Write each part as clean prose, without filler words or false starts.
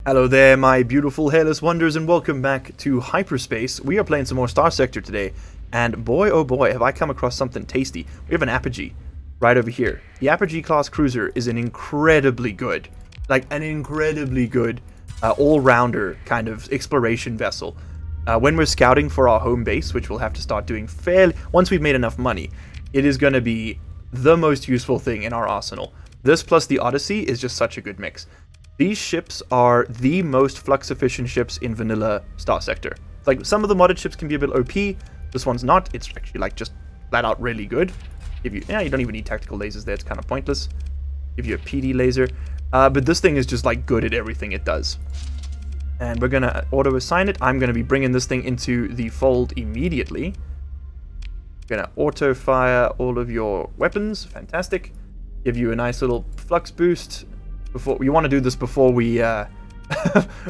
Hello there, my beautiful hairless wonders, and welcome back to Hyperspace. We are playing some more Starsector today, and boy oh boy have I come across something tasty. We have an Apogee right over here. The Apogee class cruiser is an incredibly good, all-rounder kind of exploration vessel. When we're scouting for our home base, which we'll have to start doing once we've made enough money, it is going to be the most useful thing in our arsenal. This plus the Odyssey is just such a good mix. These ships are the most flux-efficient ships in vanilla Starsector. Like, some of the modded ships can be a bit OP. This one's not. It's actually, like, just flat-out really good. You don't even need tactical lasers there. It's kind of pointless. Give you a PD laser. But this thing is just, like, good at everything it does. And we're going to auto-assign it. I'm going to be bringing this thing into the fold immediately. Going to auto-fire all of your weapons. Fantastic. Give you a nice little flux boost. You want to do this before we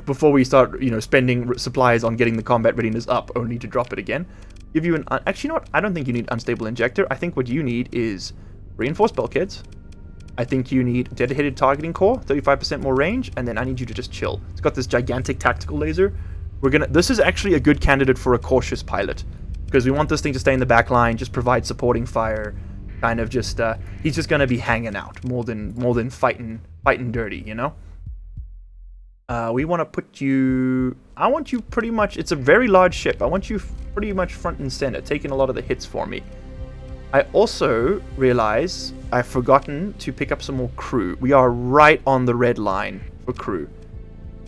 before we start, spending supplies on getting the combat readiness up, only to drop it again. Give you actually, you know what? I don't think you need unstable injector. I think what you need is reinforced bulkheads. I think you need dedicated targeting core, 35% more range, and then I need you to just chill. It's got this gigantic tactical laser. This is actually a good candidate for a cautious pilot, because we want this thing to stay in the back line, just provide supporting fire. Kind of just, he's just gonna be hanging out more than fighting dirty, we want to put you, I want you pretty much, it's a very large ship, I want you pretty much front and center, taking a lot of the hits for me. I also realize I've forgotten to pick up some more crew. We are right on the red line for crew.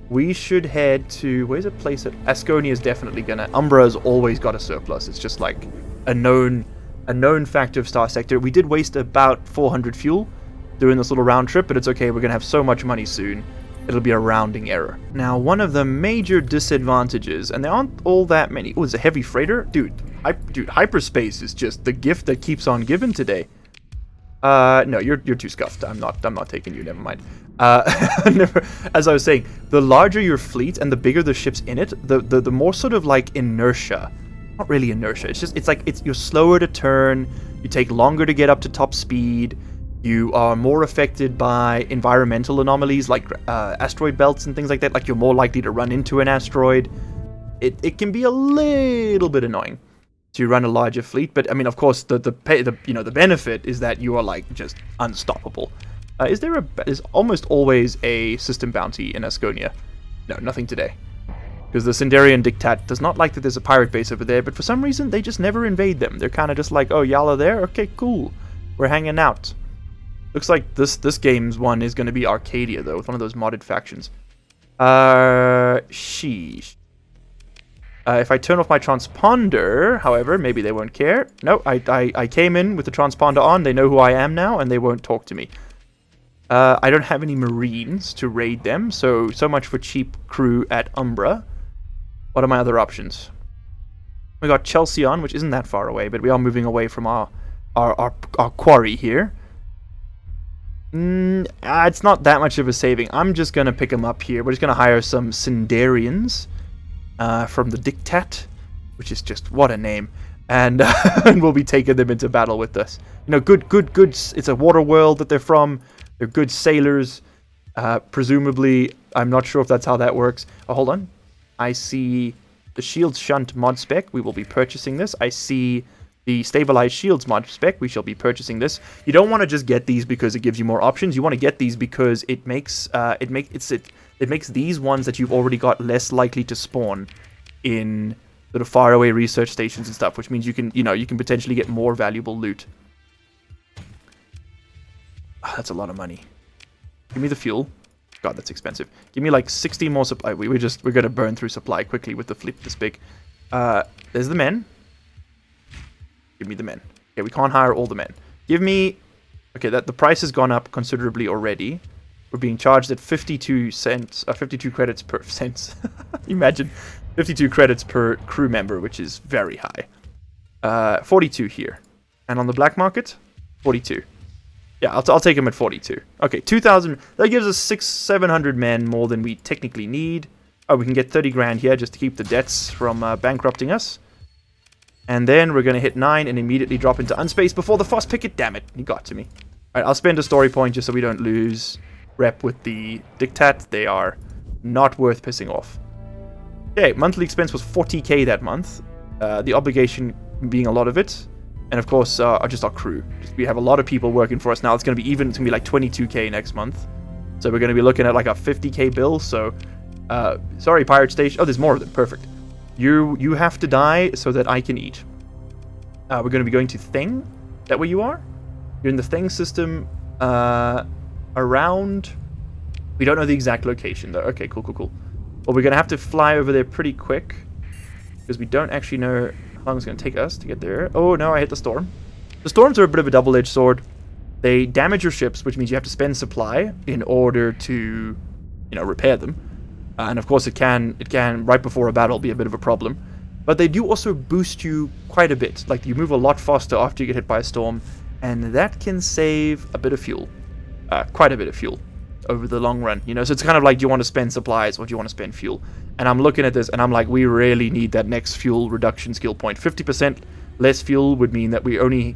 We should head to, where's a place that, Asconia is definitely gonna, Umbra's always got a surplus, it's just like a known factor of Starsector. We did waste about 400 fuel doing this little round trip, but it's okay, we're going to have so much money soon, it'll be a rounding error. Now, one of the major disadvantages, and there aren't all that many, it's a heavy freighter? Dude, hyperspace is just the gift that keeps on giving today. No, you're too scuffed, I'm not taking you, never mind. As I was saying, the larger your fleet and the bigger the ships in it, the more sort of like inertia. Not really inertia, you're slower to turn, you take longer to get up to top speed, you are more affected by environmental anomalies like asteroid belts and things like that, like you're more likely to run into an asteroid. It can be a little bit annoying to run a larger fleet, but I mean, of course, the benefit is that you are like just unstoppable. Is almost always a system bounty in Asconia? No, nothing today. Because the Sindarian Diktat does not like that there's a pirate base over there, but for some reason, they just never invade them. They're kind of just like, oh, y'all are there? Okay, cool. We're hanging out. Looks like this game's one is going to be Arcadia, though, with one of those modded factions. Sheesh. If I turn off my transponder, however, maybe they won't care. No, I came in with the transponder on. They know who I am now, and they won't talk to me. I don't have any Marines to raid them, so much for cheap crew at Umbra. What are my other options? We got Chalcyon, which isn't that far away, but we are moving away from our quarry here. It's not that much of a saving. I'm just going to pick them up here. We're just going to hire some Sindarians from the Diktat, which is just, what a name. And, and we'll be taking them into battle with us. Good. It's a water world that they're from. They're good sailors. Presumably, I'm not sure if that's how that works. Oh, hold on. I see the Shield Shunt mod spec. We will be purchasing this. I see the Stabilized Shields mod spec. We shall be purchasing this. You don't want to just get these because it gives you more options. You want to get these because it makes these ones that you've already got less likely to spawn in sort of faraway research stations and stuff, which means you can potentially get more valuable loot. Oh, that's a lot of money. Give me the fuel. God, that's expensive. Give me like 60 more supply. We're gonna burn through supply quickly with the fleet this big. There's the men. Give me the men. Okay, we can't hire all the men. Give me. Okay, the price has gone up considerably already. We're being charged at 52 cents, 52 credits per cents. Imagine 52 credits per crew member, which is very high. 42 here, and on the black market, 42. Yeah, I'll take him at 42. Okay, 2,000. That gives us 700 men more than we technically need. Oh, we can get 30 grand here just to keep the debts from bankrupting us. And then we're going to hit 9 and immediately drop into unspace before the fast picket. Damn it, he got to me. All right, I'll spend a story point just so we don't lose rep with the Diktat. They are Not worth pissing off. Okay, monthly expense was 40k that month. The obligation being a lot of it. And of course, just our crew. We have a lot of people working for us now. It's going to be even. It's going to be like 22k next month. So we're going to be looking at like a 50k bill. So, sorry, Pirate Station. Oh, there's more of them. Perfect. You have to die so that I can eat. We're going to be going to Thing. Is that where you are? You're in the Thing system around... We don't know the exact location, though. Okay, cool. Well, we're going to have to fly over there pretty quick. Because we don't actually know how long it's going to take us to get there. Oh, no, I hit the storm. The storms are a bit of a double-edged sword. They damage your ships, which means you have to spend supply in order to, repair them. And of course, it can, right before a battle, be a bit of a problem. But they do also boost you quite a bit. Like, you move a lot faster after you get hit by a storm. And that can save a bit of fuel. Quite a bit of fuel over the long run. So it's kind of like, do you want to spend supplies or do you want to spend fuel? And I'm looking at this and I'm like, we really need that next fuel reduction skill point. 50% less fuel would mean that we only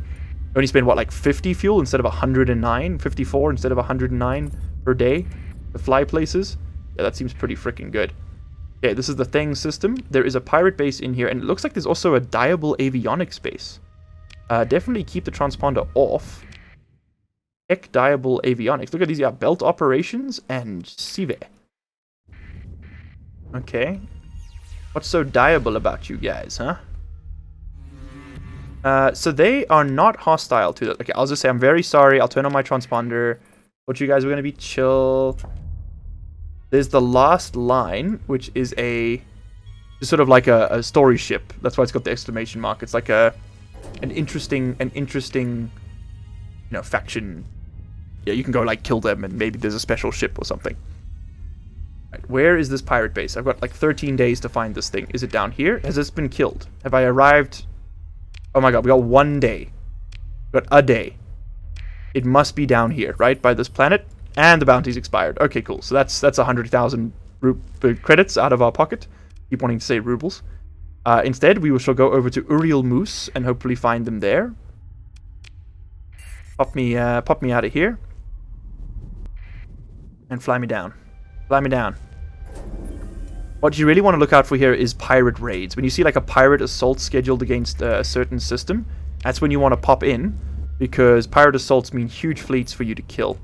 spend, what, like 50 fuel instead of 109? 54 instead of 109 per day to fly places? Yeah, that seems pretty freaking good. Okay, this is the Thing system. There is a pirate base in here, and it looks like there's also a Diable Avionics base. Definitely keep the transponder off. Check Diable Avionics. Look at these, belt operations and Sive. Okay. What's so diable about you guys, huh? So they are not hostile to that. Okay, I'll just say I'm very sorry. I'll turn on my transponder. But you guys are going to be chill. There's the last line, which is just sort of like a story ship. That's why it's got the exclamation mark. It's like an interesting, faction. Yeah, you can go like kill them, and maybe there's a special ship or something. Right, where is this pirate base? I've got like 13 days to find this thing. Is it down here? Has this been killed? Have I arrived? Oh my god, we got 1 day. We got a day. It must be down here, right? By this planet. And the bounty's expired. Okay, cool. So that's 100,000 credits out of our pocket. Keep wanting to say rubles. Instead, we shall go over to Uriel Moose and hopefully find them there. Pop me out of here. And fly me down. Fly me down. What you really want to look out for here is pirate raids. When you see like a pirate assault scheduled against a certain system, that's when you want to pop in, because pirate assaults mean huge fleets for you to kill.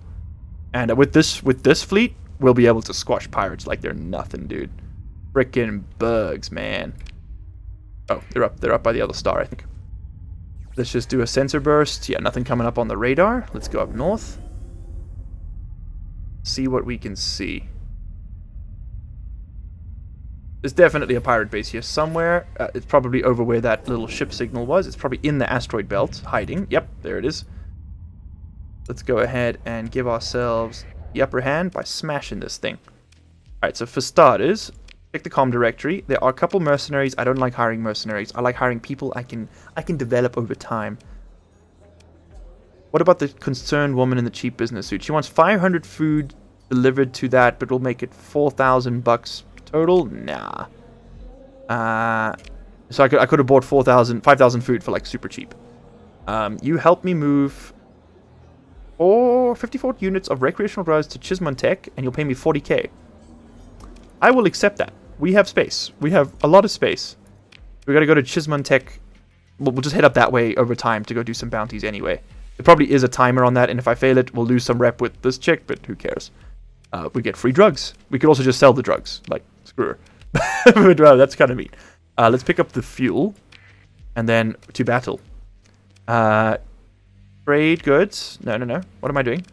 And with this fleet, we'll be able to squash pirates like they're nothing, dude. Frickin' bugs, man. Oh, they're up by the other star, I think. Let's just do a sensor burst. Yeah, nothing coming up on the radar. Let's go up north. See what we can see. There's definitely a pirate base here somewhere. It's probably over where that little ship signal was. It's probably in the asteroid belt, hiding. Yep, there it is. Let's go ahead and give ourselves the upper hand by smashing this thing. Alright, so for starters, check the comm directory. There are a couple mercenaries. I don't like hiring mercenaries. I like hiring people I can develop over time. What about the concerned woman in the cheap business suit? She wants 500 food delivered to that, but we'll make it 4,000 bucks total? Nah. So I could have bought 5,000 food for like super cheap. You help me move 54 units of recreational drugs to Chismontech, and you'll pay me 40k. I will accept that. We have space. We have a lot of space. We gotta go to Chismontech. We'll just head up that way over time to go do some bounties anyway. There probably is a timer on that, and if I fail it, we'll lose some rep with this chick, but who cares? We get free drugs. We could also just sell the drugs. Like, screw her. But, that's kind of mean. Let's pick up the fuel, and then to battle. Trade goods. No. What am I doing?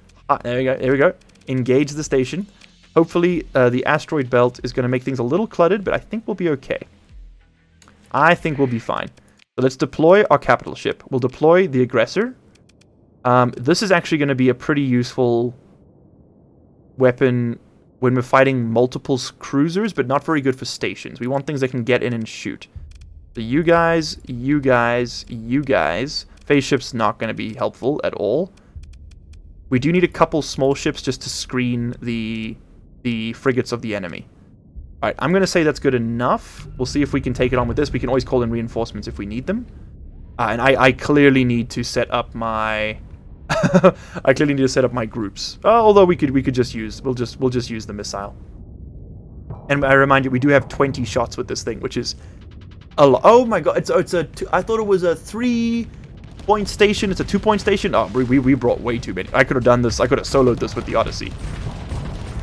There we go. Engage the station. Hopefully, the asteroid belt is going to make things a little cluttered, but I think we'll be okay. I think we'll be fine. So let's deploy our capital ship. We'll deploy the aggressor. This is actually going to be a pretty useful weapon when we're fighting multiple cruisers, but not very good for stations. We want things that can get in and shoot. So you guys. Phase ship's not going to be helpful at all. We do need a couple small ships just to screen the frigates of the enemy. Alright, I'm going to say that's good enough. We'll see if we can take it on with this. We can always call in reinforcements if we need them. And I clearly need to set up my... I clearly need to set up my groups. Although we could just use... We'll just use the missile. And I remind you, we do have 20 shots with this thing, which is a lot. Oh my god, I thought it was a 3-point station. It's a 2-point station. Oh, we brought way too many. I could have done this. I could have soloed this with the Odyssey.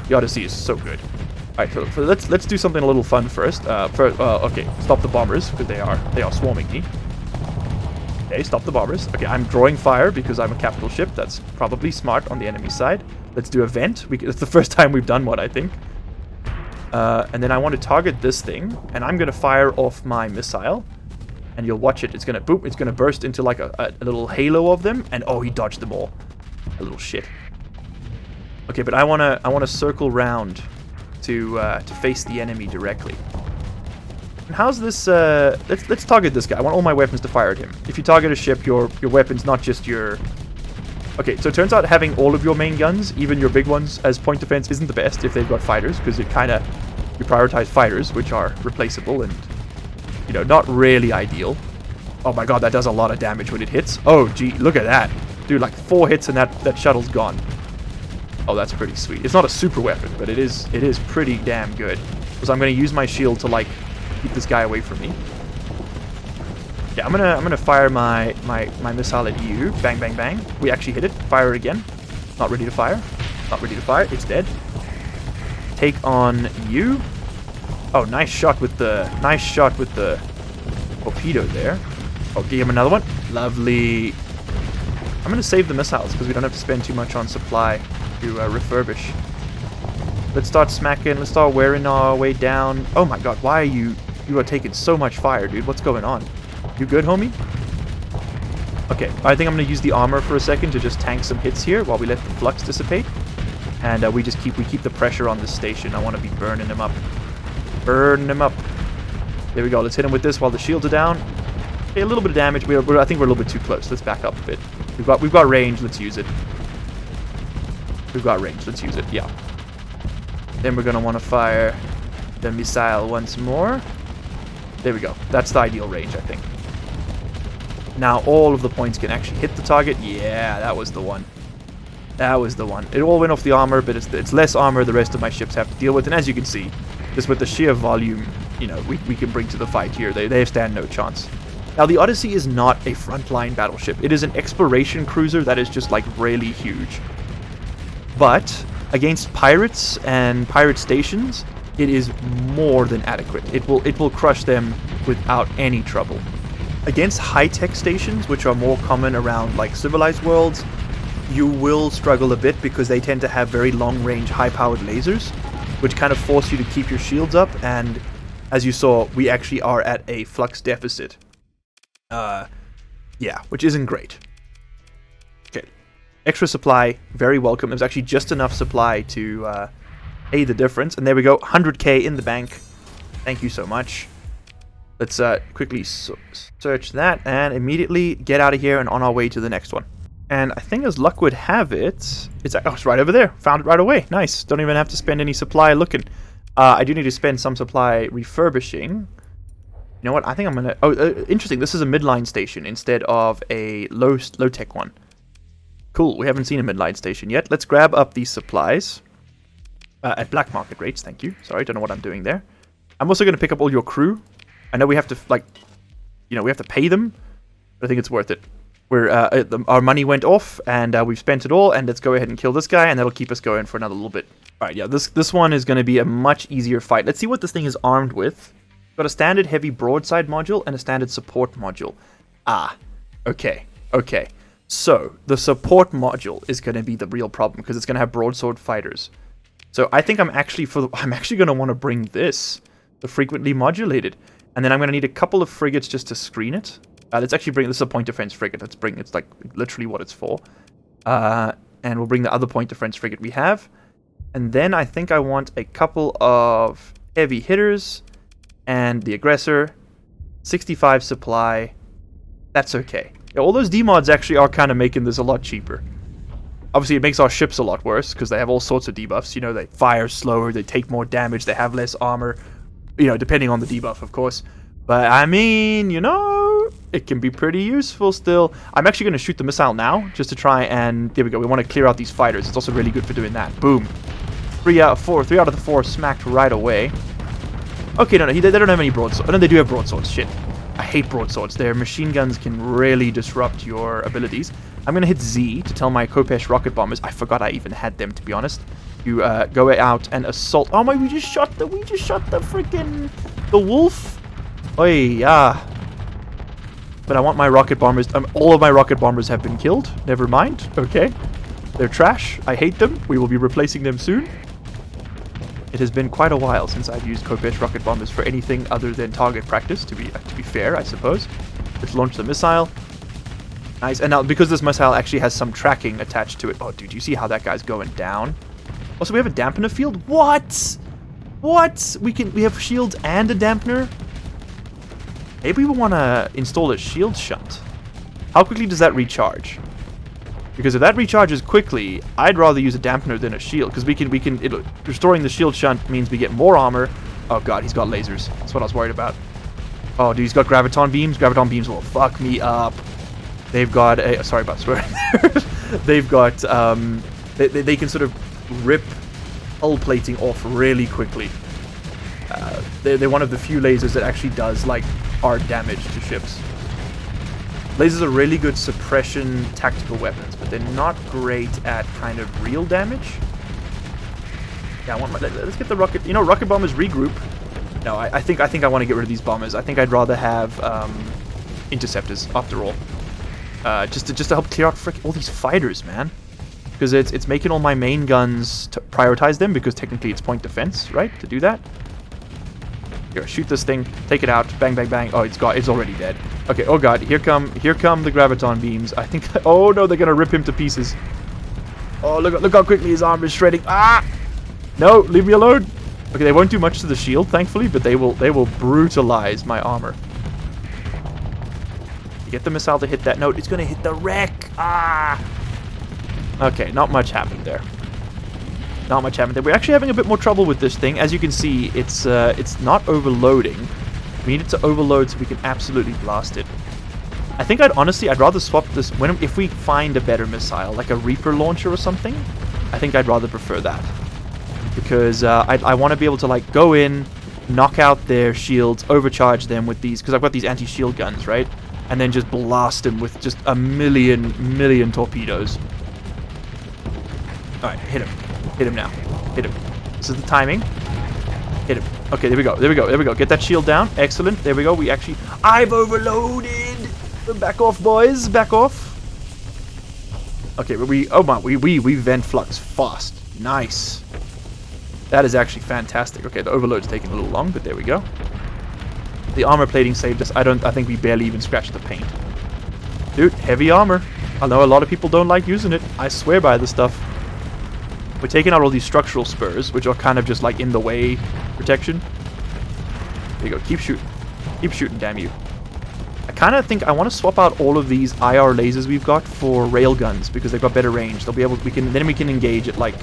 The Odyssey is so good. Alright, so let's do something a little fun first. Okay, stop the bombers, because they are swarming me. Okay, stop the bombers. Okay, I'm drawing fire because I'm a capital ship. That's probably smart on the enemy side. Let's do a vent. It's the first time we've done one, I think. And then I want to target this thing, and I'm going to fire off my missile. And you'll watch it. It's going to boop. It's going to burst into like a little halo of them. And oh, he dodged them all. A little shit. Okay, but I want to circle round to face the enemy directly. And how's this? Let's target this guy. I want all my weapons to fire at him. If you target a ship, your weapon's not just your. Okay, so it turns out having all of your main guns, even your big ones, as point defense isn't the best if they've got fighters, because you prioritize fighters, which are replaceable and not really ideal. Oh my god, that does a lot of damage when it hits. Oh gee, look at that, dude! Like 4 hits and that shuttle's gone. Oh, that's pretty sweet. It's not a super weapon, but it is pretty damn good. Because I'm going to use my shield to like keep this guy away from me. Yeah, I'm gonna fire my missile at you. Bang, bang, bang. We actually hit it. Fire it again. Not ready to fire. Not ready to fire. It's dead. Take on you. Oh, nice shot with the torpedo there. Oh, give him another one. Lovely. I'm gonna save the missiles because we don't have to spend too much on supply to refurbish. Let's start smacking. Let's start wearing our way down. Oh my god, why are you are taking so much fire, dude? What's going on? You good, homie? Okay, I think I'm going to use the armor for a second to just tank some hits here while we let the flux dissipate. And we keep the pressure on this station. I want to be burning him up. Burn him up. There we go. Let's hit him with this while the shields are down. Okay, a little bit of damage. I think we're a little bit too close. Let's back up a bit. We've got range. Let's use it. We've got range. Let's use it. Yeah. Then we're going to want to fire the missile once more. There we go. That's the ideal range, I think. Now all of the points can actually hit the target. Yeah, that was the one. That was the one. It all went off the armor, but it's less armor the rest of my ships have to deal with. And as you can see, just with the sheer volume, we can bring to the fight here. They stand no chance. Now the Odyssey is not a frontline battleship. It is an exploration cruiser that is just like really huge. But against pirates and pirate stations, it is more than adequate. It will crush them without any trouble. Against high-tech stations, which are more common around like civilized worlds, you will struggle a bit because they tend to have very long-range, high-powered lasers, which kind of force you to keep your shields up. And as you saw, we actually are at a flux deficit. Yeah, which isn't great. Okay, extra supply, very welcome. It was actually just enough supply to pay the difference. And there we go, 100k in the bank. Thank you so much. Let's quickly search that and immediately get out of here and on our way to the next one. And I think as luck would have it, it's right over there. Found it right away. Nice. Don't even have to spend any supply looking. I do need to spend some supply refurbishing. You know what? I think I'm going to... Oh, interesting. This is a midline station instead of a low-tech one. Cool. We haven't seen a midline station yet. Let's grab up these supplies. At black market rates. Thank you. Sorry, don't know what I'm doing there. I'm also going to pick up all your crew. I know we have to, we have to pay them, but I think it's worth it. Our money went off, and we've spent it all, and let's go ahead and kill this guy, and that'll keep us going for another little bit. Alright, yeah, this one is going to be a much easier fight. Let's see what this thing is armed with. Got a standard heavy broadside module and a standard support module. Okay. So, the support module is going to be the real problem, because it's going to have broadsword fighters. So, I think I'm actually going to want to bring this, the frequently modulated. And then I'm going to need a couple of frigates just to screen it. Let's actually bring... This is a point defense frigate. It's like literally what it's for. And we'll bring the other point defense frigate we have. And then I think I want a couple of heavy hitters. And the aggressor. 65 supply. That's okay. Yeah, all those demods actually are kind of making this a lot cheaper. Obviously, it makes our ships a lot worse. Because they have all sorts of debuffs. They fire slower. They take more damage. They have less armor. Depending on the debuff, of course. But, I mean, it can be pretty useful still. I'm actually going to shoot the missile now, just to try and... There we go. We want to clear out these fighters. It's also really good for doing that. Boom. 3 out of the 4 smacked right away. Okay, no, they don't have any broadswords. Oh, no, they do have broadswords. Shit. I hate broadswords. Their machine guns can really disrupt your abilities. I'm going to hit Z to tell my Khopesh rocket bombers. I forgot I even had them, to be honest. You go out and assault. Oh my, we just shot the freaking the wolf. Oi, yeah. But I want my rocket bombers. All of my rocket bombers have been killed. Never mind. Okay. They're trash. I hate them. We will be replacing them soon. It has been quite a while since I've used Khopesh rocket bombers for anything other than target practice, to be fair, I suppose. Let's launch the missile. Nice. And now, because this missile actually has some tracking attached to it. Oh, dude, you see how that guy's going down? Also, we have a dampener field? What? What? We have shields and a dampener? Maybe we want to install a shield shunt. How quickly does that recharge? Because if that recharges quickly, I'd rather use a dampener than a shield. Because restoring the shield shunt means we get more armor. Oh god, he's got lasers. That's what I was worried about. Oh, dude, he's got graviton beams. Graviton beams will fuck me up. They've got a... Sorry about swearing. They've got... They can sort of rip hull plating off really quickly. They're one of the few lasers that actually does, like, hard damage to ships. Lasers are really good suppression tactical weapons, but they're not great at kind of real damage. Yeah, let's get the rocket... You know, rocket bombers regroup. No, I think I want to get rid of these bombers. I think I'd rather have interceptors, after all. Just to help clear out all these fighters, man. Because it's making all my main guns to prioritize them, because technically it's point defense, right? To do that. Here, shoot this thing, take it out, bang, bang, bang. Oh, it's already dead. Okay, oh god, here come the graviton beams. I think, oh no, they're gonna rip him to pieces. Oh, look how quickly his arm is shredding. Ah! No, leave me alone. Okay, they won't do much to the shield, thankfully, but they will brutalize my armor. You get the missile to hit that note, it's gonna hit the wreck. Ah! Okay, not much happened there. Not much happened there. We're actually having a bit more trouble with this thing. As you can see, it's not overloading. We need it to overload so we can absolutely blast it. I think I'd rather swap this if we find a better missile, like a Reaper launcher or something. I think I'd rather prefer that. Because I want to be able to like go in, knock out their shields, overcharge them with these, because I've got these anti-shield guns, right? And then just blast them with just a million torpedoes. Alright, hit him. Hit him now. Hit him. This is the timing. Hit him. Okay, there we go. There we go. There we go. Get that shield down. Excellent. There we go. I've overloaded. Back off, boys. Back off. Okay, but we vent flux fast. Nice. That is actually fantastic. Okay, the overload's taking a little long, but there we go. The armor plating saved us. I think we barely even scratched the paint. Dude, heavy armor. I know a lot of people don't like using it. I swear by this stuff. We're taking out all these structural spurs, which are kind of just like in the way protection. There you go. Keep shooting. Keep shooting, damn you. I kind of think I want to swap out all of these IR lasers we've got for railguns because they've got better range. They'll be able. Then we can engage at like.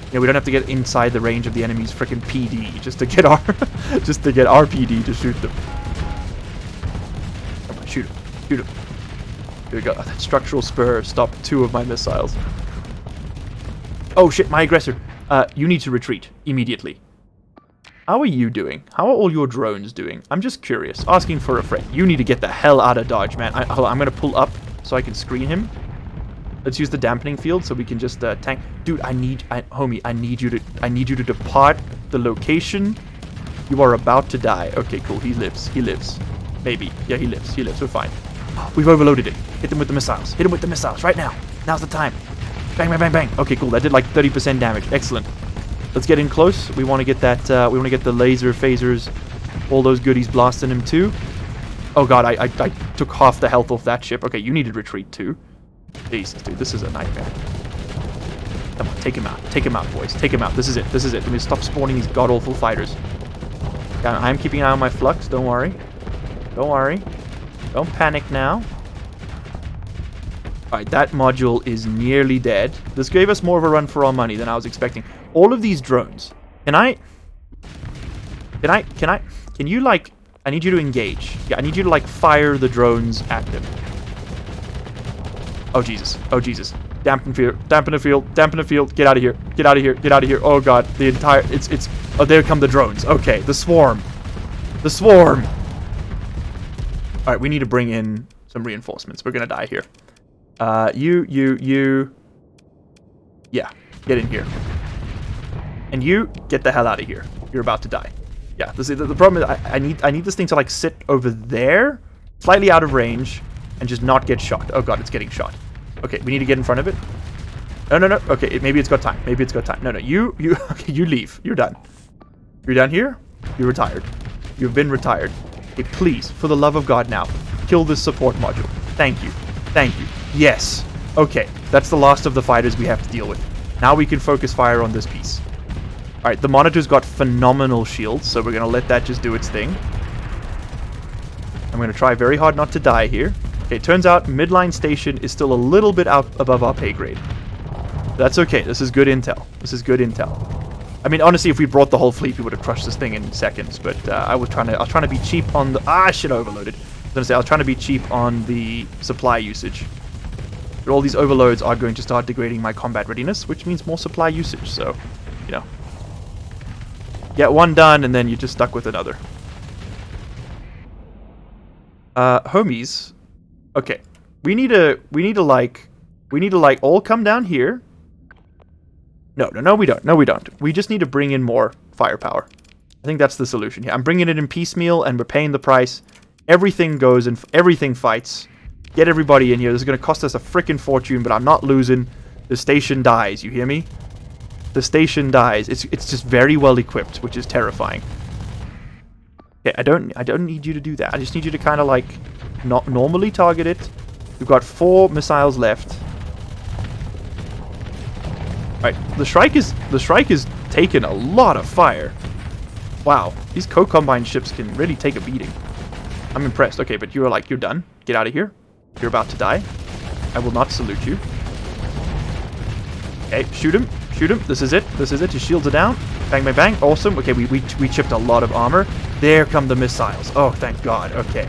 You know, we don't have to get inside the range of the enemy's freaking PD just to get our PD to shoot them. Come on, shoot him. Shoot him. Here we go. That structural spur stopped 2 of my missiles. Oh shit, my aggressor. You need to retreat immediately. How are you doing? How are all your drones doing? I'm just curious. Asking for a friend. You need to get the hell out of Dodge, man. Hold on, I'm going to pull up so I can screen him. Let's use the dampening field so we can just tank. Dude, homie, I need you to depart the location. You are about to die. Okay, cool. He lives. He lives. Maybe. Yeah, he lives. He lives. We're fine. We've overloaded it. Hit them with the missiles. Hit them with the missiles right now. Now's the time. Bang, bang, bang, bang. Okay, cool. That did like 30% damage. Excellent. Let's get in close. We want to get that. We want to get the laser phasers, all those goodies blasting him too. Oh god, I took half the health off that ship. Okay, you need to retreat too. Jesus, dude, this is a nightmare. Come on, take him out. Take him out, boys. Take him out. This is it. This is it. Let me stop spawning these god-awful fighters. Yeah, I'm keeping an eye on my flux. Don't worry. Don't worry. Don't panic now. Alright, that module is nearly dead. This gave us more of a run for our money than I was expecting. All of these drones. Can you, like... I need you to engage. Yeah, I need you to, like, fire the drones at them. Oh, Jesus. Oh, Jesus. Dampen field. Dampen the field. Dampen the field. Get out of here. Get out of here. Get out of here. Oh, God. The entire... Oh, there come the drones. Okay. The swarm. The swarm! Alright, we need to bring in some reinforcements. We're gonna die here. You. Yeah, get in here. And you, get the hell out of here. You're about to die. Yeah, the problem is I need this thing to like sit over there, slightly out of range, and just not get shot. Oh god, it's getting shot. Okay, we need to get in front of it. No. Okay, maybe it's got time. Maybe it's got time. No, you okay, you leave. You're done. You're done here? You're retired. You've been retired. Okay, please, for the love of God now, kill this support module. Thank you. Thank you. Yes. Okay, that's the last of the fighters we have to deal with. Now we can focus fire on this piece. Alright, the monitor's got phenomenal shields, so we're going to let that just do its thing. I'm going to try very hard not to die here. Okay, it turns out Midline Station is still a little bit out above our pay grade. That's okay, this is good intel. This is good intel. I mean, honestly, if we brought the whole fleet, we would have crushed this thing in seconds, but I was trying to be cheap on the... shit, I overloaded. I was trying to be cheap on the supply usage. But all these overloads are going to start degrading my combat readiness, which means more supply usage, so, you know. Get one done, and then you're just stuck with another. Homies. Okay. We need to all come down here. No, we don't. No, we don't. We just need to bring in more firepower. I think that's the solution here. I'm bringing it in piecemeal, and we're paying the price. Everything goes and everything fights. Get everybody in here. This is going to cost us a frickin' fortune, but I'm not losing. The station dies. You hear me? The station dies. It's just very well equipped, which is terrifying. Okay, I don't need you to do that. I just need you to kind of like not normally target it. We've got 4 missiles left. Right, the Shrike is taking a lot of fire. Wow, these co-combined ships can really take a beating. I'm impressed. Okay, but you're done. Get out of here. You're about to die. I will not salute you. Okay, shoot him. Shoot him. This is it. This is it. His shields are down. Bang, bang, bang. Awesome. Okay, we chipped a lot of armor. There come the missiles. Oh, thank God. Okay.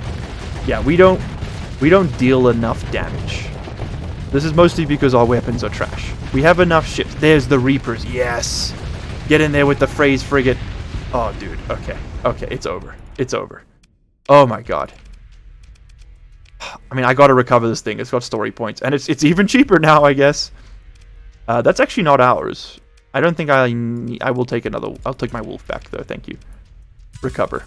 Yeah, we don't deal enough damage. This is mostly because our weapons are trash. We have enough ships. There's the Reapers. Yes. Get in there with the Phrase frigate. Oh, dude. Okay. Okay, it's over. It's over. Oh my God. I mean, I gotta recover this thing. It's got story points, and it's even cheaper now, I guess. That's actually not ours. I don't think I will take another. I'll take my wolf back though. Thank you. Recover.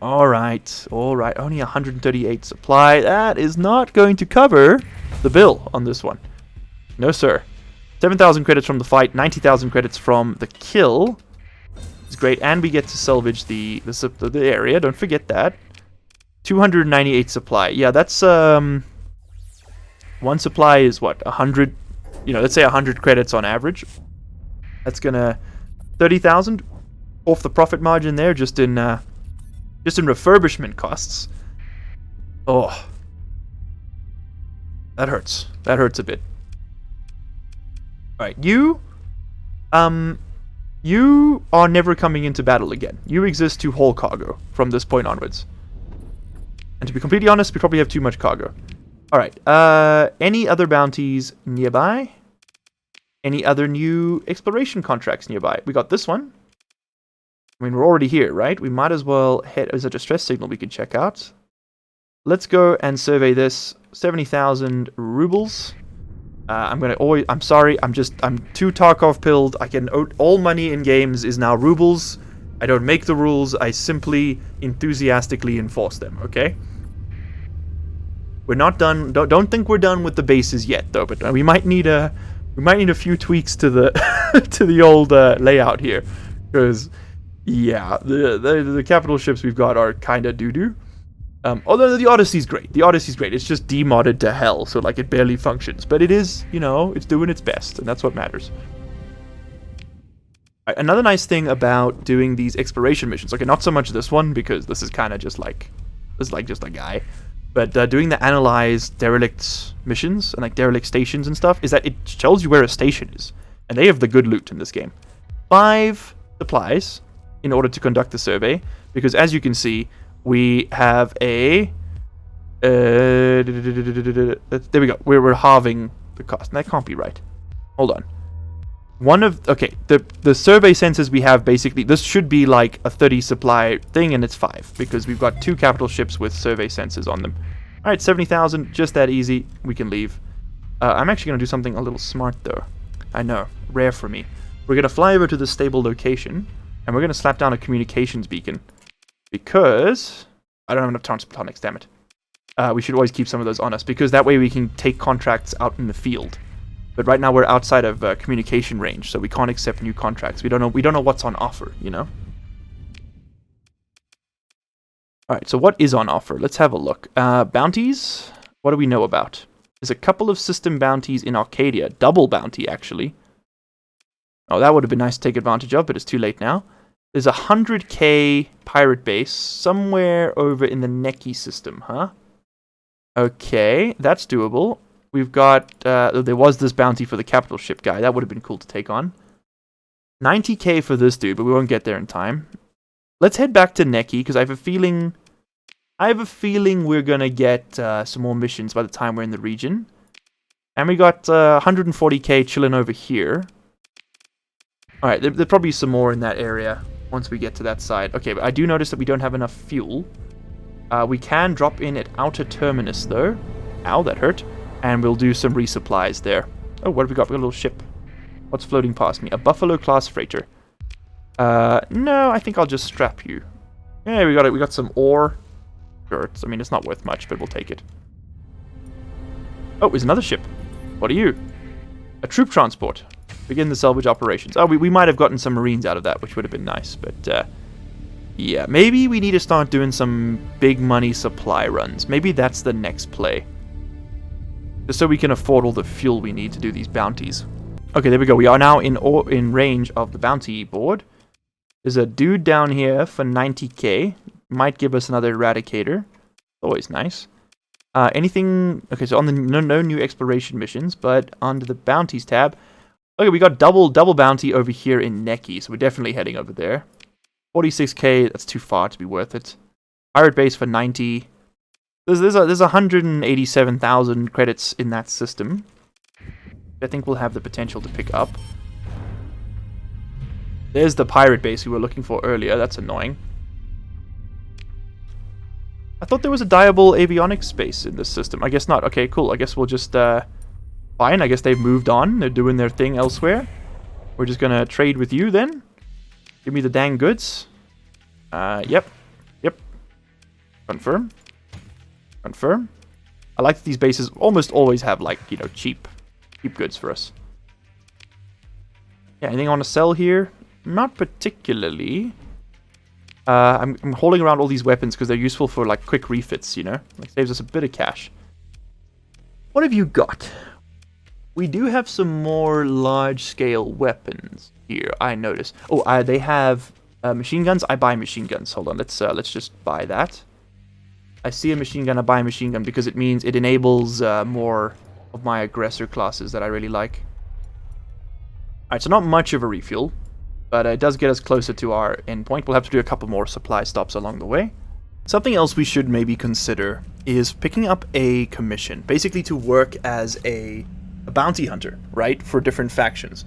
All right. All right. Only 138 supply. That is not going to cover the bill on this one. No, sir. 7,000 credits from the fight. 90,000 credits from the kill. It's great, and we get to salvage the area. Don't forget that. 298 supply. Yeah, that's one supply is what, 100. You know, let's say 100 credits on average. That's gonna 30,000 off the profit margin there, just in refurbishment costs. Oh, that hurts. That hurts a bit. All right, you are never coming into battle again. You exist to haul cargo from this point onwards. And to be completely honest, we probably have too much cargo. Alright, any other bounties nearby? Any other new exploration contracts nearby? We got this one. I mean, we're already here, right? We might as well head... Is a distress signal we can check out? Let's go and survey this. 70,000 rubles. I'm sorry, I'm too Tarkov pilled. I can... All money in games is now rubles. I don't make the rules. I simply enthusiastically enforce them, okay? We're not done. Don't think we're done with the bases yet, though. But we might need a few tweaks to the to the old layout here, because yeah, the capital ships we've got are kind of doo-doo. Although the Odyssey's great. The Odyssey's great. It's just demodded to hell, so like it barely functions. But it is, you know, it's doing its best, and that's what matters. Right, another nice thing about doing these exploration missions, okay, not so much this one because this is kind of just like just a guy. But doing the analyze derelict missions and like derelict stations and stuff is that it tells you where a station is. And they have the good loot in this game. 5 supplies in order to conduct the survey. Because as you can see, we have a... there we go. We're halving the cost. And that can't be right. Hold on. Okay, the survey sensors we have, basically, this should be like a 30 supply thing, and it's 5, because we've got 2 capital ships with survey sensors on them. Alright, 70,000, just that easy, we can leave. I'm actually going to do something a little smart, though. I know, rare for me. We're going to fly over to the stable location, and we're going to slap down a communications beacon. Because I don't have enough transplantonics, damn it. We should always keep some of those on us, because that way we can take contracts out in the field. But right now we're outside of communication range, so we can't accept new contracts. We don't know what's on offer, you know? Alright, so what is on offer? Let's have a look. Bounties? What do we know about? There's a couple of system bounties in Arcadia. Double bounty, actually. Oh, that would have been nice to take advantage of, but it's too late now. There's a 100k pirate base somewhere over in the Neki system, huh? Okay, that's doable. We've got, there was this bounty for the capital ship guy. That would have been cool to take on. 90k for this dude, but we won't get there in time. Let's head back to Neki, because I have a feeling we're going to get some more missions by the time we're in the region. And we got 140k chilling over here. Alright, there'll probably be some more in that area once we get to that side. Okay, but I do notice that we don't have enough fuel. We can drop in at Outer Terminus, though. Ow, that hurt. And we'll do some resupplies there. Oh, what have we got? We got a little ship. What's floating past me? A Buffalo-class freighter. No, I think I'll just strap you. Yeah, we got it. We got some ore. Sure, I mean, it's not worth much, but we'll take it. Oh, there's another ship. What are you? A troop transport. Begin the salvage operations. Oh, we might have gotten some Marines out of that, which would have been nice, but yeah, maybe we need to start doing some big money supply runs. Maybe that's the next play. Just so we can afford all the fuel we need to do these bounties. Okay, there we go. We are now in range of the bounty board. There's a dude down here for 90k. Might give us another Eradicator. Always nice. Anything... Okay, so on the no new exploration missions, but under the bounties tab... Okay, we got double bounty over here in Neki, so we're definitely heading over there. 46k, that's too far to be worth it. Pirate base for 90. There's 187,000 credits in that system. I think we'll have the potential to pick up. There's the pirate base we were looking for earlier. That's annoying. I thought there was a Diable Avionics base in this system. I guess not. Okay, cool. I guess we'll just... Fine, I guess they've moved on. They're doing their thing elsewhere. We're just gonna trade with you then. Give me the dang goods. Yep. Confirm. Confirm. I like that these bases almost always have, like, you know, cheap goods for us. Yeah, anything I want to sell here? Not particularly. I'm holding around all these weapons because they're useful for, like, quick refits, you know? Like, saves us a bit of cash. What have you got? We do have some more large-scale weapons here, I notice. Oh, they have machine guns. I buy machine guns. Hold on, let's just buy that. I see a machine gun, I buy a machine gun because it means it enables more of my aggressor classes that I really like. Alright, so not much of a refuel, but it does get us closer to our endpoint. We'll have to do a couple more supply stops along the way. Something else we should maybe consider is picking up a commission, basically to work as a bounty hunter, right, for different factions.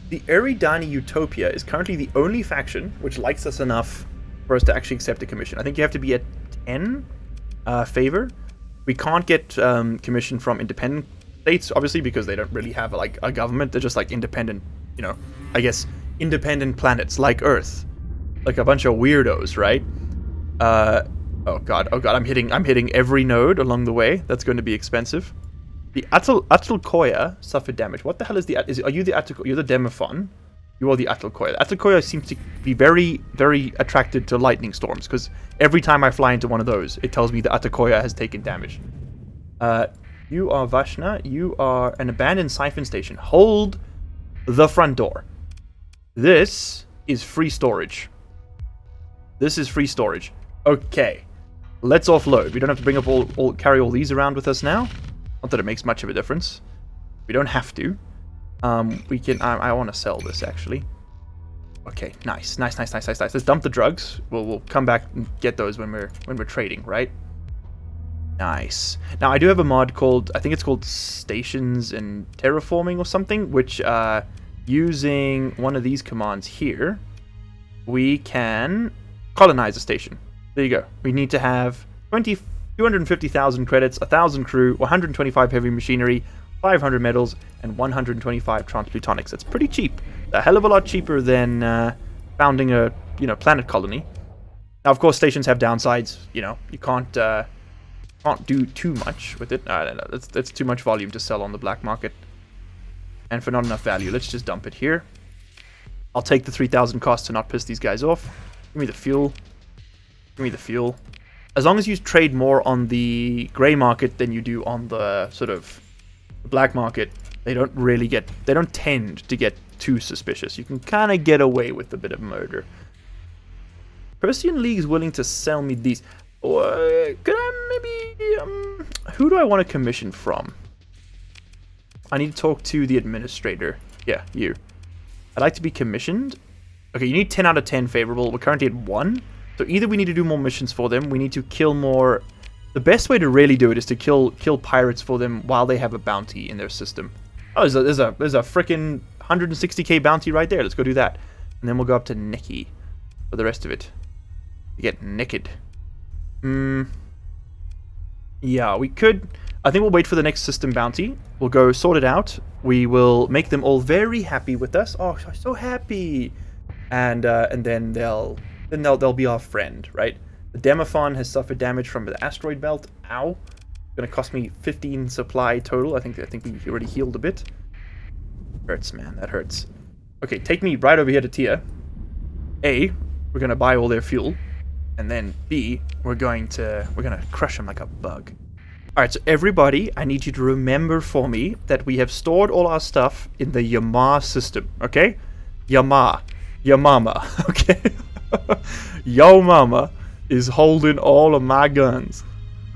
The Eridani Utopia is currently the only faction which likes us enough for us to actually accept a commission. I think you have to be at 10 favor. We can't get commission from independent states, obviously, because they don't really have like a government. They're just like independent, you know, I guess independent planets like Earth, like a bunch of weirdos, right? Oh god, I'm hitting every node along the way. That's going to be expensive. The Atlkoya suffered damage. What the hell is the... Are you the Atlkoya? You're the Demophon. You are the Atlkoya. The Atlkoya seems to be very, very attracted to lightning storms, because every time I fly into one of those, it tells me the Atlkoya has taken damage. You are Vashna. You are an abandoned siphon station. Hold the front door. This is free storage. This is free storage. Okay. Let's offload. We don't have to bring up carry all these around with us now. Not that it makes much of a difference. We don't have to. We can... I want to sell this, actually. Okay, nice. Let's dump the drugs. We'll come back and get those when we're trading, right? Nice. Now, I do have a mod called... I think it's called Stations and Terraforming or something, which using one of these commands here, we can colonize a station. There you go. We need to have 250,000 credits, 1,000 crew, 125 heavy machinery, 500 metals, and 125 transplutonics. That's pretty cheap. A hell of a lot cheaper than founding a planet colony. Now, of course, stations have downsides. You can't do too much with it. No, that's too much volume to sell on the black market, and for not enough value. Let's just dump it here. I'll take the 3,000 cost to not piss these guys off. Give me the fuel. Give me the fuel. As long as you trade more on the gray market than you do on the sort of black market, they don't tend to get too suspicious. You can kind of get away with a bit of murder. Persian League is willing to sell me these. Could I maybe... who do I want to commission from? I need to talk to the administrator. Yeah, you. I'd like to be commissioned. Okay, you need 10 out of 10 favorable. We're currently at 1. So either we need to do more missions for them, we need to kill more... The best way to really do it is to kill pirates for them while they have a bounty in their system. Oh, there's a frickin' 160k bounty right there. Let's go do that. And then we'll go up to Neki for the rest of it. To get naked. Yeah, we could... I think we'll wait for the next system bounty. We'll go sort it out. We will make them all very happy with us. Oh, so happy. And then they'll be our friend, right? The Demophon has suffered damage from the asteroid belt. Ow. It's gonna cost me 15 supply total. I think we already healed a bit. Hurts, man. That hurts. Okay, take me right over here to Tia. A, we're gonna buy all their fuel. And then B, we're gonna crush them like a bug. Alright, so everybody, I need you to remember for me that we have stored all our stuff in the Yama system, okay? Yamama, okay? Yo mama is holding all of my guns.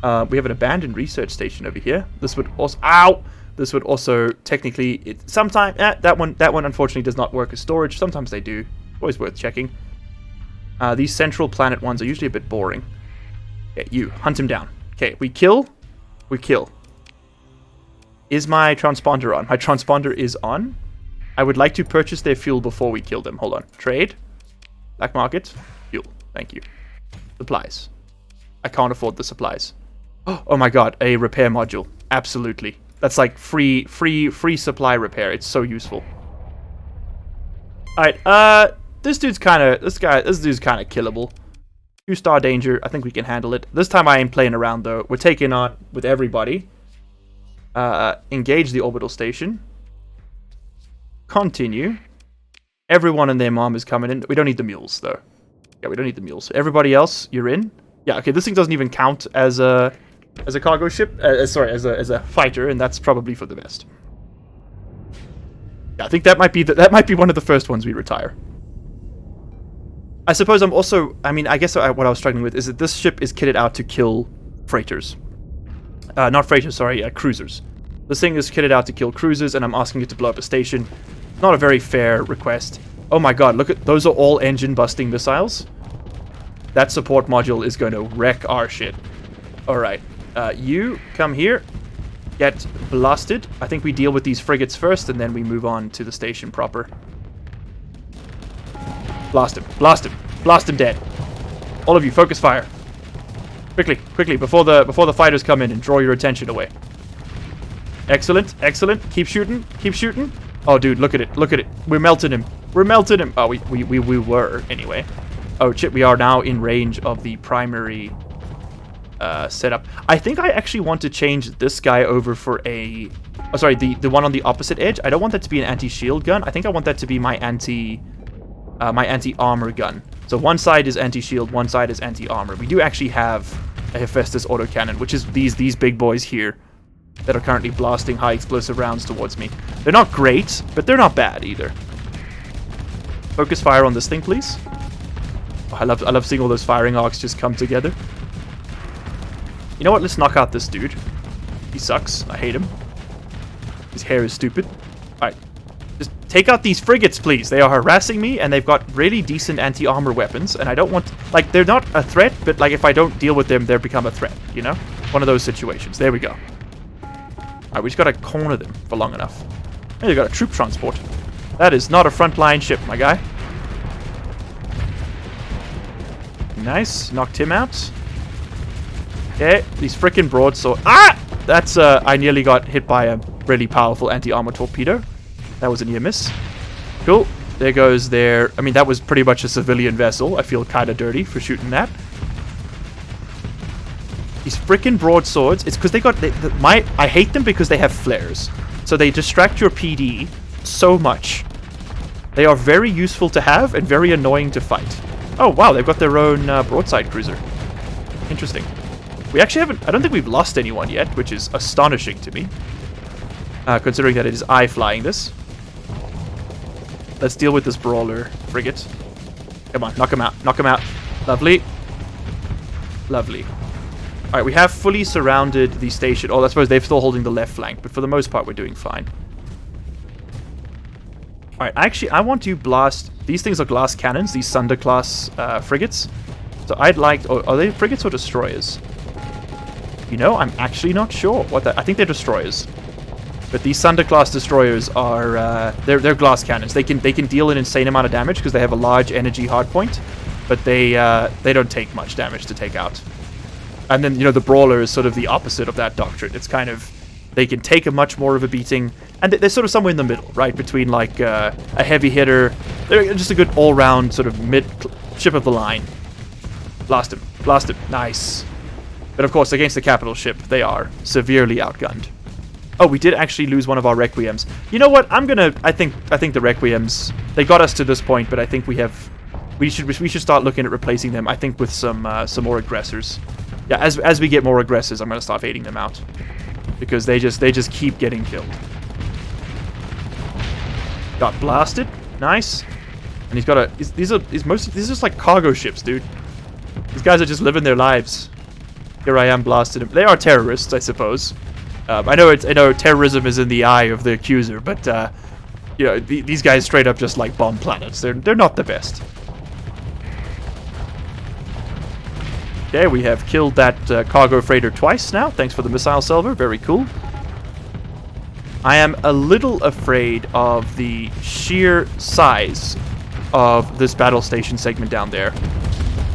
We have an abandoned research station over here. This would also... Ow! This would also technically... Sometimes... that one unfortunately does not work as storage. Sometimes they do. Always worth checking. These central planet ones are usually a bit boring. Okay, you. Hunt him down. Okay, we kill. We kill. Is my transponder on? My transponder is on. I would like to purchase their fuel before we kill them. Hold on. Trade. Black market. Fuel. Thank you. Supplies. I can't afford the supplies. Oh my god. A repair module. Absolutely. That's like free supply repair. It's so useful. Alright, this dude's kind of killable. 2-star danger. I think we can handle it. This time I ain't playing around though. We're taking on with everybody. Engage the orbital station. Continue. Everyone and their mom is coming in. We don't need the mules though. Yeah, we don't need the mules. Everybody else, you're in. Yeah, okay. This thing doesn't even count as a cargo ship. Sorry, as a fighter, and that's probably for the best. Yeah, I think that might be one of the first ones we retire. I suppose I'm also... I mean, I guess what I was struggling with is that this ship is kitted out to kill freighters. Not freighters, sorry, cruisers. This thing is kitted out to kill cruisers, and I'm asking it to blow up a station. Not a very fair request. Oh my god, look at... Those are all engine-busting missiles. That support module is going to wreck our shit. Alright. You, come here. Get blasted. I think we deal with these frigates first, and then we move on to the station proper. Blast him. Blast him. Blast him dead. All of you, focus fire. Quickly, quickly, before the fighters come in and draw your attention away. Excellent, excellent. Keep shooting, keep shooting. Oh, dude, look at it, look at it. We're melting him. We're melting him. Oh, we were, anyway. Oh, shit, we are now in range of the primary setup. I think I actually want to change this guy over for a... Oh, sorry, the one on the opposite edge. I don't want that to be an anti-shield gun. I think I want that to be my anti-armor gun. So one side is anti-shield, one side is anti-armor. We do actually have a Hephaestus autocannon, which is these big boys here that are currently blasting high explosive rounds towards me. They're not great, but they're not bad either. Focus fire on this thing, please. Oh, I love seeing all those firing arcs just come together. You know what? Let's knock out this dude. He sucks. I hate him. His hair is stupid. Alright. Just take out these frigates, please. They are harassing me, and they've got really decent anti-armor weapons, and I don't want... Like, they're not a threat, but, like, if I don't deal with them, they become a threat, you know? One of those situations. There we go. Alright, we just gotta corner them for long enough. Hey, they got a troop transport. That is not a frontline ship, my guy. Nice. Knocked him out. Okay, these freaking broadsword. Ah! That's, I nearly got hit by a really powerful anti-armor torpedo. That was a near miss. Cool. There goes their... I mean, that was pretty much a civilian vessel. I feel kind of dirty for shooting that. These freaking broadswords. It's because they got... I hate them because they have flares. So they distract your PD so much. They are very useful to have and very annoying to fight. Oh, wow. They've got their own broadside cruiser. Interesting. We actually haven't... I don't think we've lost anyone yet, which is astonishing to me. Considering that it is I flying this. Let's deal with this brawler frigate. Come on, knock him out. Knock him out. Lovely. Lovely. Alright, we have fully surrounded the station. Oh, I suppose they're still holding the left flank, but for the most part, we're doing fine. Alright, actually, I want to blast... These things are glass cannons, these Sunder-class frigates. So I'd like... Oh, are they frigates or destroyers? You know, I'm actually not sure. I think they're destroyers. But these Sunder-class destroyers are... they're glass cannons. They can deal an insane amount of damage because they have a large energy hardpoint. But they don't take much damage to take out. And then, you know, the brawler is sort of the opposite of that doctrine. It's kind of... They can take a much more of a beating. And they're sort of somewhere in the middle, right? Between, like, a heavy hitter. They're just a good all-round sort of mid-ship of the line. Blast him. Blast him. Nice. But, of course, against the capital ship, they are severely outgunned. Oh, we did actually lose one of our Requiems. You know what? I think the Requiems... They got us to this point, but I think we should start looking at replacing them, I think, with some more aggressors. Yeah, as we get more aggressors, I'm going to start fading them out. Because they just keep getting killed. Got blasted. Nice. And he's got a... These are just like cargo ships, dude. These guys are just living their lives. Here I am blasted him. They are terrorists, I suppose. I know terrorism is in the eye of the accuser, but you know, these guys straight up just like bomb planets. They're not the best. Okay, we have killed that cargo freighter twice now. Thanks for the missile salvo. Very cool. I am a little afraid of the sheer size of this battle station segment down there.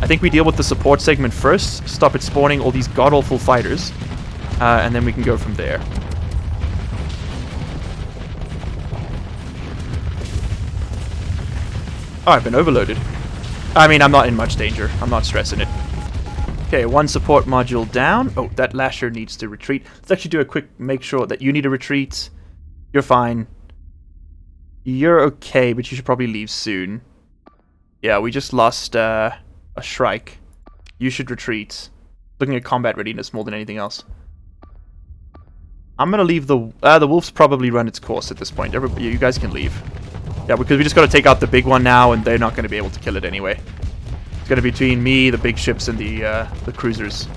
I think we deal with the support segment first, stop it spawning all these god-awful fighters, and then we can go from there. Oh, I've been overloaded. I mean, I'm not in much danger. I'm not stressing it. Okay, one support module down. Oh, that lasher needs to retreat. Let's actually do a quick make sure that you need a retreat. You're fine. You're okay, but you should probably leave soon. Yeah, we just lost a Shrike. You should retreat. Looking at combat readiness more than anything else. I'm gonna leave the Wolf's probably run its course at this point. You guys can leave. Yeah, because we just gotta take out the big one now, and they're not gonna be able to kill it anyway. It's gonna be between me, the big ships, and the cruisers.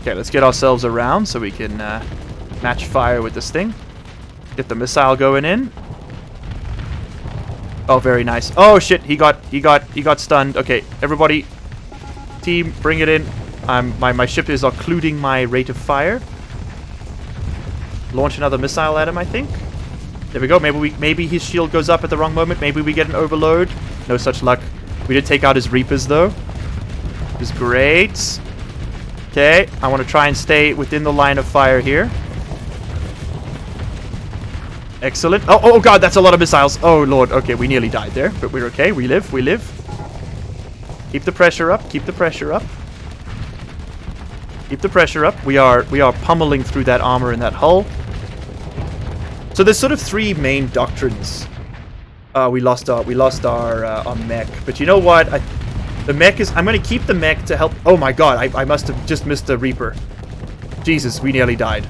Okay, let's get ourselves around so we can match fire with this thing. Get the missile going in. Oh, very nice. Oh shit, he got stunned. Okay, everybody, team, bring it in. My ship is occluding my rate of fire. Launch another missile at him, I think. There we go. Maybe his shield goes up at the wrong moment. Maybe we get an overload. No such luck. We did take out his Reapers though. Which is great. Okay, I want to try and stay within the line of fire here. Excellent. Oh god, that's a lot of missiles. Oh lord. Okay, we nearly died there, but we're okay. We live. Keep the pressure up. Keep the pressure up. Keep the pressure up. We are pummeling through that armor and that hull. So there's sort of three main doctrines. We lost our mech, but you know what? The mech is... I'm going to keep the mech to help... Oh my god, I must have just missed the Reaper. Jesus, we nearly died.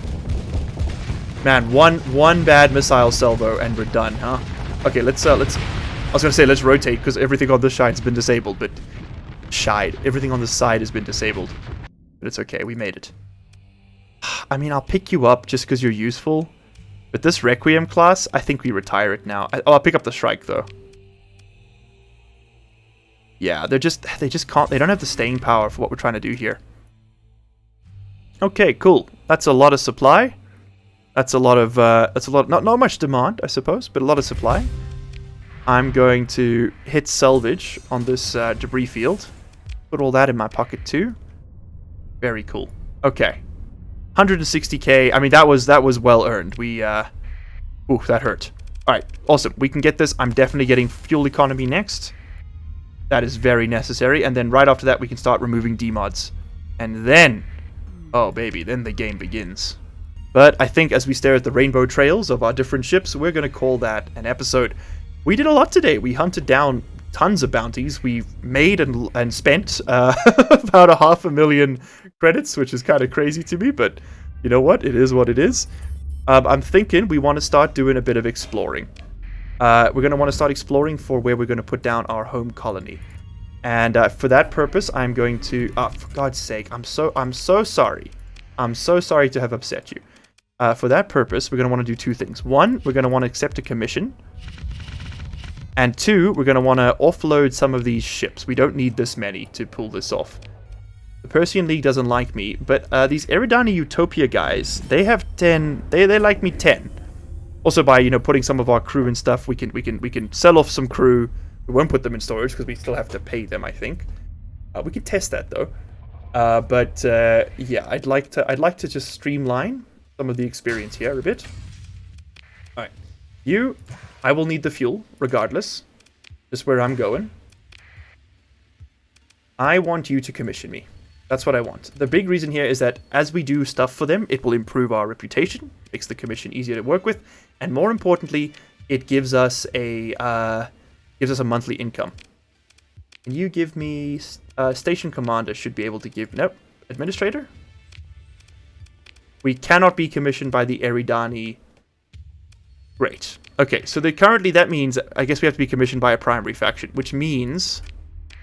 Man, one bad missile salvo and we're done, huh? Okay, let's... I was going to say let's rotate because everything on this side has been disabled, but... Everything on this side has been disabled. But it's okay, we made it. I mean, I'll pick you up just because you're useful. But this Requiem class, I think we retire it now. I'll pick up the Shrike, though. Yeah, they just can't... They don't have the staying power for what we're trying to do here. Okay, cool. That's a lot of supply. That's a lot of not much demand, I suppose, but a lot of supply. I'm going to hit salvage on this debris field. Put all that in my pocket too. Very cool. Okay. 160k. I mean, that was well earned. We ooh, that hurt. All right, awesome. We can get this. I'm definitely getting fuel economy next. That is very necessary. And then right after that, we can start removing demods. And then, oh baby, then the game begins. But I think as we stare at the rainbow trails of our different ships, we're going to call that an episode. We did a lot today. We hunted down tons of bounties. We made and spent about 500,000 credits, which is kind of crazy to me, but you know what? It is what it is. I'm thinking we want to start doing a bit of exploring. We're going to want to start exploring for where we're going to put down our home colony. And for that purpose, I'm going to... for God's sake, I'm so sorry. I'm so sorry to have upset you. For that purpose, we're going to want to do two things. One, we're going to want to accept a commission. And two, we're going to want to offload some of these ships. We don't need this many to pull this off. The Persian League doesn't like me, but these Eridani Utopia guys, they have 10. They like me 10. Also, by putting some of our crew and stuff, we can sell off some crew. We won't put them in storage because we still have to pay them, I think. We can test that though. Yeah, I'd like to just streamline some of the experience here a bit. All right, I will need the fuel regardless. Just where I'm going. I want you to commission me. That's what I want. The big reason here is that as we do stuff for them, it will improve our reputation, makes the commission easier to work with, and more importantly, it gives us a monthly income. Can you give me station commander? Should be able to give administrator. We cannot be commissioned by the Eridani. Great. Okay, so currently that means I guess we have to be commissioned by a primary faction, which means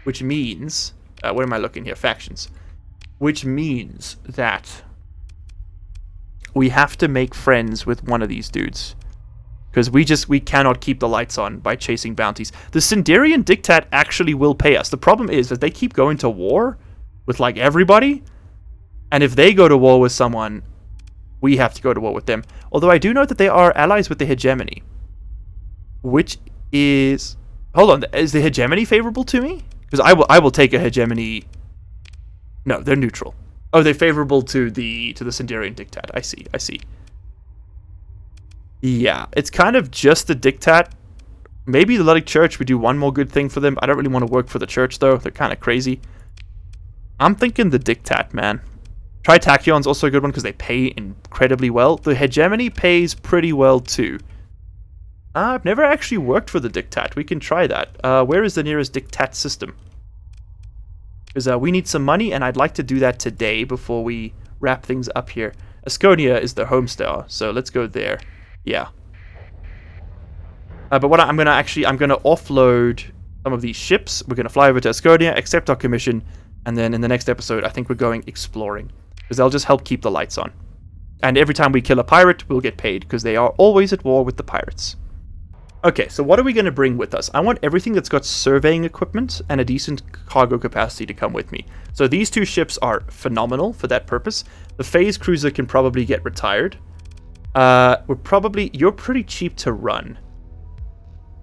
where am I looking here? Factions. Which means that we have to make friends with one of these dudes. Because we cannot keep the lights on by chasing bounties. The Sindarian Diktat actually will pay us. The problem is that they keep going to war with like everybody. And if they go to war with someone, we have to go to war with them. Although I do know that they are allies with the hegemony. Which is... Hold on, is the hegemony favorable to me? Because I will take a hegemony... No, they're neutral. Oh, they're favorable to the Sindarian Diktat. I see. Yeah, it's kind of just the Diktat. Maybe the Luddic Church would do one more good thing for them. I don't really want to work for the Church, though. They're kind of crazy. I'm thinking the Diktat, man. Tritachion's also a good one because they pay incredibly well. The hegemony pays pretty well, too. I've never actually worked for the Diktat. We can try that. Where is the nearest Diktat system? Because we need some money, and I'd like to do that today before we wrap things up here. Asconia is the home star, so let's go there. Yeah. But what I'm gonna offload some of these ships. We're gonna fly over to Asconia, accept our commission, and then in the next episode, I think we're going exploring because they'll just help keep the lights on. And every time we kill a pirate, we'll get paid because they are always at war with the pirates. Okay, so what are we going to bring with us? I want everything that's got surveying equipment and a decent cargo capacity to come with me. So these two ships are phenomenal for that purpose. The phase cruiser can probably get retired. You're pretty cheap to run.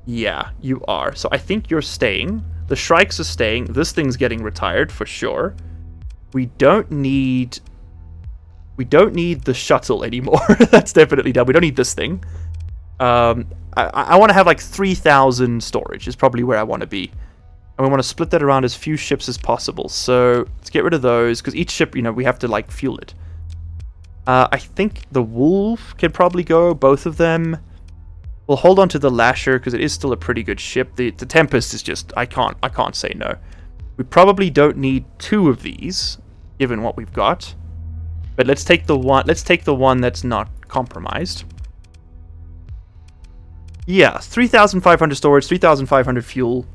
Yeah, you are. So I think you're staying. The Shrikes are staying. This thing's getting retired for sure. We don't need the shuttle anymore. That's definitely done. We don't need this thing. I want to have like 3,000 storage is probably where I want to be. And we want to split that around as few ships as possible. So let's get rid of those because each ship, we have to like fuel it. I think the Wolf can probably go, both of them. We'll hold on to the Lasher because it is still a pretty good ship. The Tempest is just, I can't say no. We probably don't need two of these given what we've got. But let's take the one that's not compromised. Yeah, 3,500 storage, 3,500 fuel.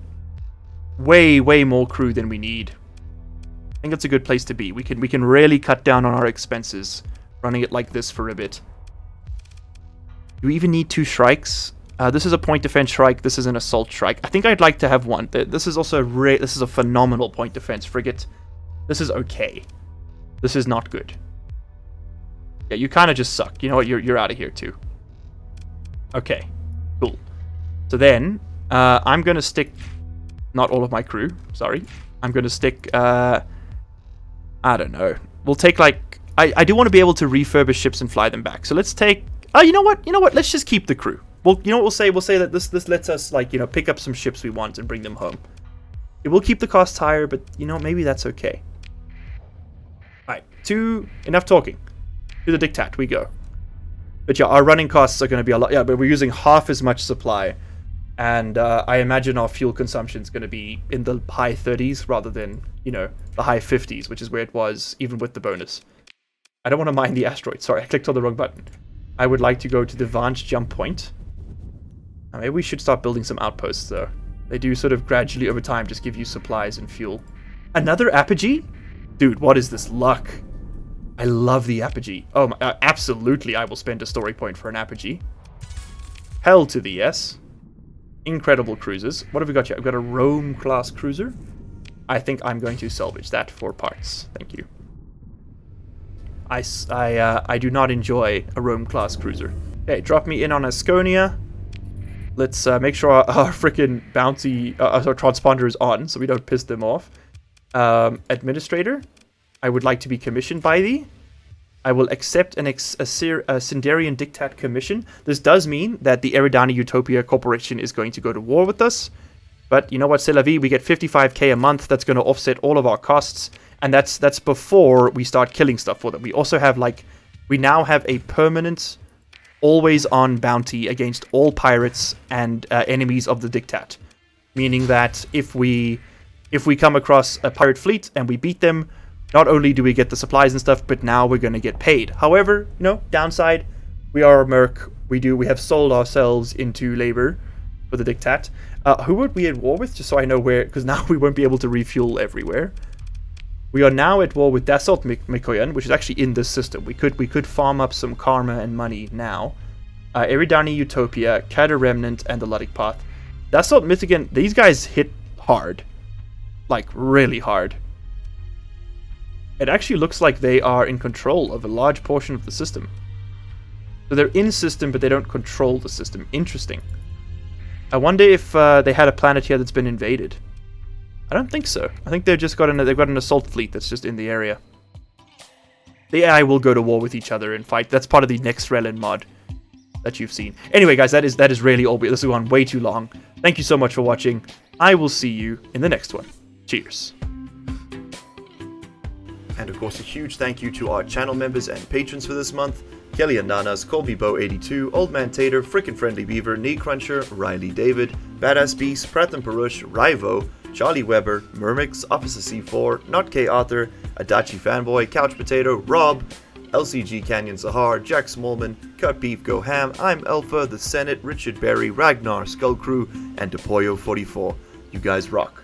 Way more crew than we need. I think that's a good place to be. We can really cut down on our expenses running it like this for a bit. Do we even need two Shrikes? This is a point defense Shrike. This is an assault Shrike. I think I'd like to have one. This is also this is a phenomenal point defense frigate. This is okay. This is not good. Yeah, you kind of just suck. You know what? You're out of here too. Okay, cool. So then, I'm gonna stick... Not all of my crew, sorry. I'm gonna stick, I don't know. We'll take, like... I do want to be able to refurbish ships and fly them back. So let's take... Oh, you know what? Let's just keep the crew. Well, you know what we'll say? We'll say that this lets us, like, pick up some ships we want and bring them home. It will keep the costs higher, but, maybe that's okay. Alright, enough talking. To the Diktat we go. But yeah, our running costs are going to be a lot. Yeah, but we're using half as much supply. And I imagine our fuel consumption is going to be in the high 30s rather than, the high 50s, which is where it was even with the bonus. I don't want to mine the asteroid. Sorry, I clicked on the wrong button. I would like to go to the Vanch jump point. Maybe we should start building some outposts, though. They do sort of gradually over time just give you supplies and fuel. Another apogee? Dude, what is this luck? I love the apogee. Oh, absolutely, I will spend a story point for an apogee. Hell to the yes. Incredible cruisers. What have we got here? I've got a Rome-class cruiser. I think I'm going to salvage that for parts. Thank you. I do not enjoy a Rome-class cruiser. Okay, drop me in on Asconia. Let's make sure our frickin' bounty, our transponder is on, so we don't piss them off. Administrator, I would like to be commissioned by thee. I will accept a Sindarian Diktat commission. This does mean that the Eridani Utopia Corporation is going to go to war with us. But you know what, c'est la vie, we get 55k a month. That's going to offset all of our costs. And that's before we start killing stuff for them. We also have, we now have a permanent, always-on bounty against all pirates and enemies of the Diktat. Meaning that if we come across a pirate fleet and we beat them, not only do we get the supplies and stuff, but now we're going to get paid. However, downside, we are a merc. We have sold ourselves into labor for the Diktat. Who would we at war with? Just so I know where, because now we won't be able to refuel everywhere. We are now at war with Dassault-Mikoyan, which is actually in this system. We could farm up some karma and money now. Eridani Utopia, Kadur Remnant, and the Luddic Path. Dassault-Mikoyan, these guys hit hard. Like, really hard. It actually looks like they are in control of a large portion of the system. So they're in system, but they don't control the system. Interesting. I wonder if they had a planet here that's been invaded. I don't think so. I think they've got an assault fleet that's just in the area. The AI will go to war with each other and fight. That's part of the Nexerelin mod that you've seen. Anyway, guys, that is really all. This has gone way too long. Thank you so much for watching. I will see you in the next one. Cheers. And of course, a huge thank you to our channel members and patrons for this month. Kelly Ananas, ColbyBo82, Old Man Tater, Frickin' Friendly Beaver, Knee Cruncher, Riley David, Badass Beast, Pratham Parush, Rivo, Charlie Weber, Mermix, Officer C4, Not K Arthur, Adachi Fanboy, Couch Potato, Rob, LCG Canyon Sahar, Jack Smallman, Cut Beef Go Ham, I'm Alpha, The Senate, Richard Berry, Ragnar, Skull Crew, and DePoyo44. You guys rock.